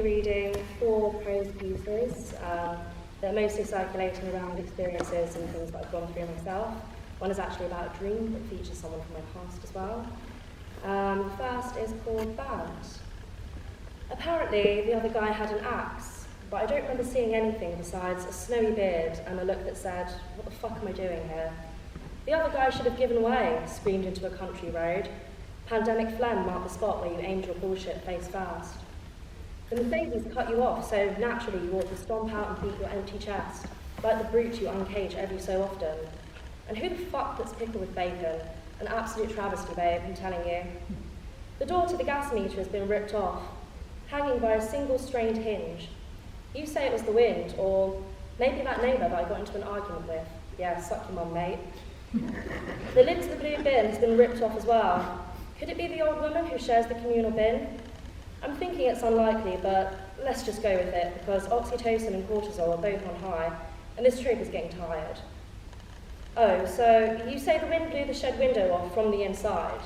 Reading 4 prose pieces that are mostly circulating around experiences and things that I've gone through myself. One is actually about a dream that features someone from my past as well. The first is called Band. Apparently, the other guy had an axe, but I don't remember seeing anything besides a snowy beard and a look that said, "What the fuck am I doing here?" The other guy should have given way, screamed into a country road. Pandemic phlegm marked the spot where you aimed your bullshit face first. The Mercedes cut you off, so naturally you ought to stomp out and beat your empty chest, like the brute you uncage every so often. And who the fuck puts pickle with bacon? An absolute travesty, babe, I'm telling you. The door to the gas meter has been ripped off, hanging by a single strained hinge. You say it was the wind, or maybe that neighbour that I got into an argument with. Yeah, suck your mum, mate. The lid to the blue bin has been ripped off as well. Could it be the old woman who shares the communal bin? I'm thinking it's unlikely, but let's just go with it, because oxytocin and cortisol are both on high, and this trip is getting tired. Oh, so you say the wind blew the shed window off from the inside?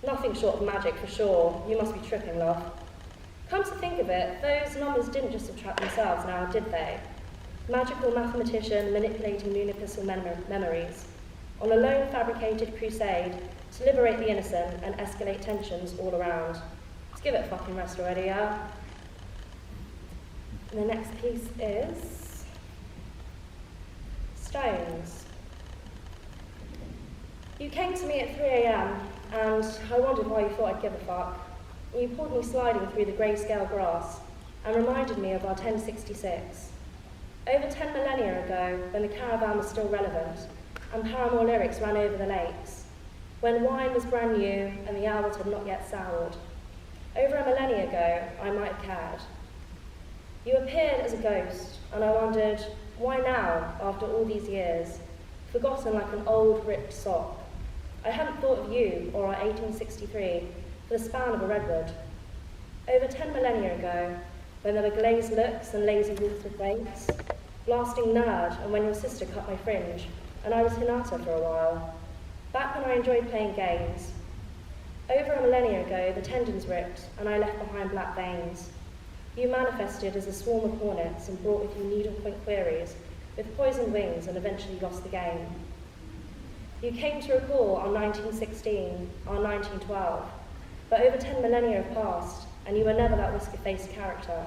Nothing short of magic for sure. You must be tripping, love. Come to think of it, those numbers didn't just subtract themselves now, did they? Magical mathematician manipulating municipal memories, on a lone fabricated crusade to liberate the innocent and escalate tensions all around. Let's give it a fucking rest already, yeah? And the next piece is Stones. You came to me at 3 a.m. and I wondered why you thought I'd give a fuck. You pulled me sliding through the grayscale grass and reminded me of our 1066. Over 10 millennia ago, when the caravan was still relevant and Paramore lyrics ran over the lakes, when wine was brand new and the owls had not yet soured. Over a millennia ago, I might have cared. You appeared as a ghost, and I wondered, why now, after all these years, forgotten like an old ripped sock? I hadn't thought of you or our 1863 for the span of a redwood. Over 10 millennia ago, when there were glazed looks and lazy walks with weights, blasting nerd, and when your sister cut my fringe, and I was Hinata for a while. Back when I enjoyed playing games. Over a millennia ago, the tendons ripped, and I left behind black veins. You manifested as a swarm of hornets and brought with you needle-point queries, with poisoned wings, and eventually lost the game. You came to recall our 1916, our 1912, but over 10 millennia have passed, and you were never that whisker-faced character.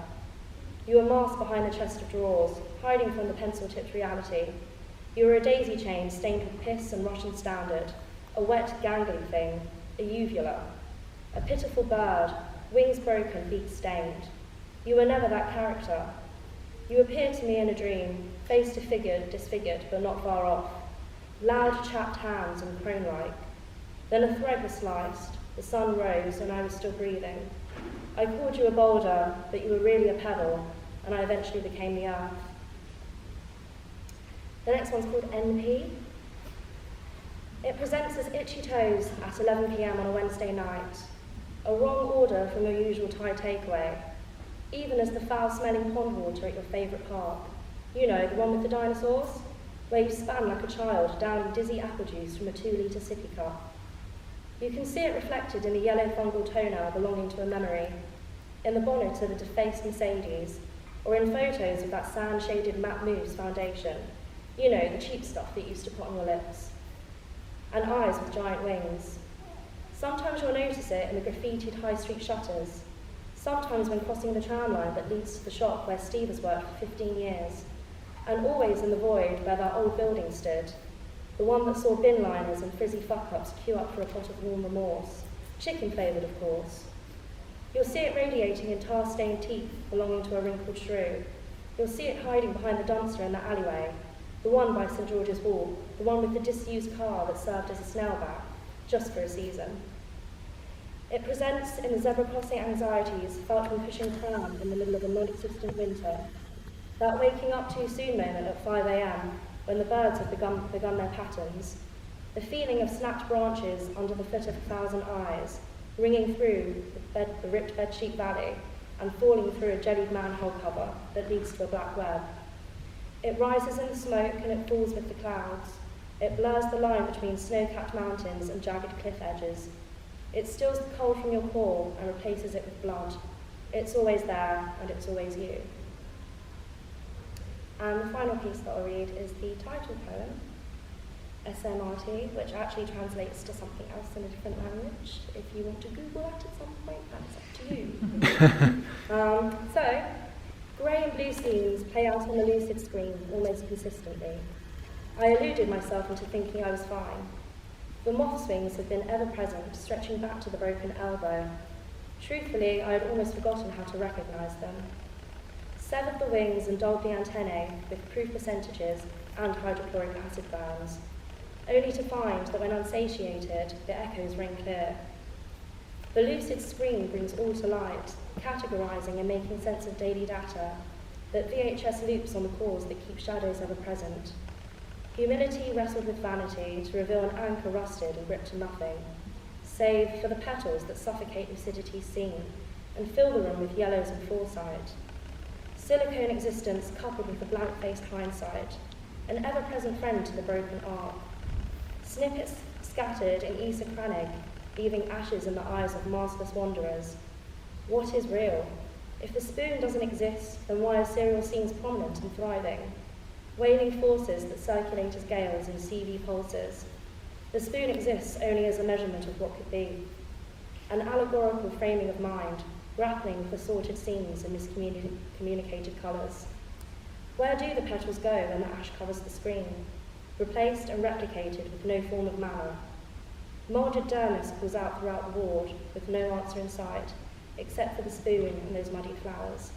You were masked behind the chest of drawers, hiding from the pencil-tipped reality. You were a daisy chain stained with piss and Russian standard, a wet, gangly thing, a uvula, a pitiful bird, wings broken, beak stained. You were never that character. You appeared to me in a dream, face disfigured, but not far off, loud chapped hands and crone-like. Then a thread was sliced, the sun rose, and I was still breathing. I called you a boulder, but you were really a pebble, and I eventually became the earth. The next one's called NP. It presents as itchy toes at 11 p.m. on a Wednesday night, a wrong order from your usual Thai takeaway, even as the foul-smelling pond water at your favourite park. You know, the one with the dinosaurs, where you span like a child downing dizzy apple juice from a 2-litre sippy cup. You can see it reflected in a yellow fungal toenail belonging to a memory, in the bonnet of a defaced Mercedes, or in photos of that sand-shaded matte mousse foundation. You know, the cheap stuff that you used to put on your lips. And eyes with giant wings. Sometimes you'll notice it in the graffitied high street shutters, sometimes when crossing the tram line that leads to the shop where Steve has worked for 15 years, and always in the void where that old building stood, the one that saw bin liners and frizzy fuck-ups queue up for a pot of warm remorse, chicken-flavoured of course. You'll see it radiating in tar-stained teeth belonging to a wrinkled shrew. You'll see it hiding behind the dumpster in the alleyway, the one by St George's Wall, the one with the disused car that served as a snail bath, just for a season. It presents in the zebra crossing anxieties felt when pushing pram in the middle of a non-existent winter, that waking up too soon moment at 5 a.m. when the birds have begun their patterns, the feeling of snapped branches under the foot of 1,000 eyes, ringing through the ripped bedsheet valley and falling through a jellied manhole cover that leads to a black web. It rises in the smoke and it falls with the clouds. It blurs the line between snow-capped mountains and jagged cliff edges. It steals the cold from your core and replaces it with blood. It's always there, and it's always you. And the final piece that I'll read is the title poem, SMRT, which actually translates to something else in a different language. If you want to Google that at some point, that's up to you. So, grey and blue scenes play out on the Lucid Screen almost consistently. I eluded myself into thinking I was fine. The moth swings had been ever present, stretching back to the broken elbow. Truthfully, I had almost forgotten how to recognise them. Severed the wings and dulled the antennae with proof percentages and hydrochloric acid burns, only to find that when unsatiated, the echoes ring clear. The Lucid Screen brings all to light, categorising and making sense of daily data, that VHS loops on the cores that keep shadows ever present. Humility wrestled with vanity to reveal an anchor rusted and gripped to nothing, save for the petals that suffocate lucidity's scene and fill the room with yellows and foresight. Silicone existence coupled with a blank-faced hindsight, an ever-present friend to the broken arc. Snippets scattered in Isa Cranig, leaving ashes in the eyes of maskless wanderers. What is real? If the spoon doesn't exist, then why are serial scenes prominent and thriving? Wailing forces that circulate as gales in CV pulses. The spoon exists only as a measurement of what could be. An allegorical framing of mind, grappling with assorted scenes and miscommunicated colours. Where do the petals go when the ash covers the screen? Replaced and replicated with no form of manner. Moulded dermis calls out throughout the ward with no answer in sight, except for the spoon and those muddy flowers.